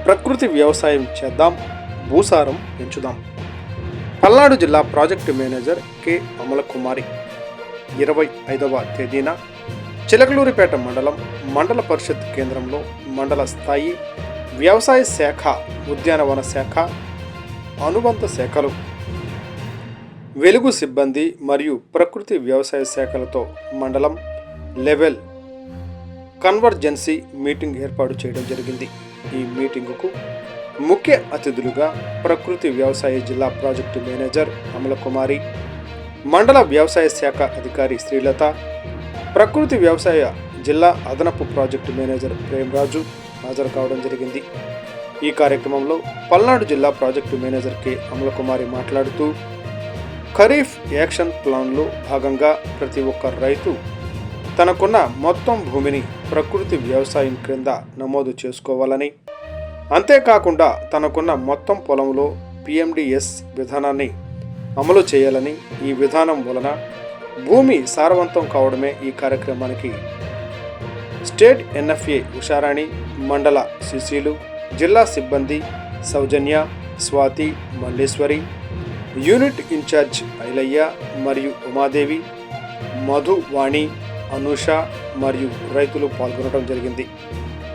ప్రకృతి వ్యవసాయం చేద్దాం, భూసారం పెంచుదాం. పల్నాడు జిల్లా ప్రాజెక్టు మేనేజర్ కె అమలకుమారి 25వ తేదీన చిలకలూరిపేట మండల పరిషత్ కేంద్రంలో మండల స్థాయి వ్యవసాయ శాఖ, ఉద్యానవన శాఖ, అనుబంధ శాఖలు, వెలుగు సిబ్బంది మరియు ప్రకృతి వ్యవసాయ శాఖలతో మండలం లెవెల్ కన్వర్జెన్సీ మీటింగ్ ఏర్పాటు చేయడం జరిగింది. ఈ మీటింగుకు ముఖ్య అతిథులుగా ప్రకృతి వ్యవసాయ జిల్లా ప్రాజెక్టు మేనేజర్ అమలకుమారి, మండల వ్యవసాయ శాఖ అధికారి శ్రీలత, ప్రకృతి వ్యవసాయ జిల్లా అదనపు ప్రాజెక్టు మేనేజర్ ప్రేమరాజు హాజరు కావడం జరిగింది. ఈ కార్యక్రమంలో పల్నాడు జిల్లా ప్రాజెక్టు మేనేజర్ కె అమలకుమారి మాట్లాడుతూ, ఖరీఫ్ యాక్షన్ ప్లాన్లో భాగంగా ప్రతి ఒక్క రైతు తనకున్న మొత్తం భూమిని ప్రకృతి వ్యవసాయం క్రింద నమోదు చేసుకోవాలని, అంతేకాకుండా తనకున్న మొత్తం పొలంలో PMDS విధానాన్ని అమలు చేయాలని, ఈ విధానం వలన భూమి సారవంతం కావడమే ఈ కార్యక్రమానికి స్టేట్ NFA ఉషారాణి, మండల CCలు, జిల్లా సిబ్బంది సౌజన్య, స్వాతి, మల్లేశ్వరి, యూనిట్ ఇన్ఛార్జ్ ఐలయ్య మరియు ఉమాదేవి, మధు, వాణి, అనూష మరియు రైతులు పాల్గొనడం జరిగింది.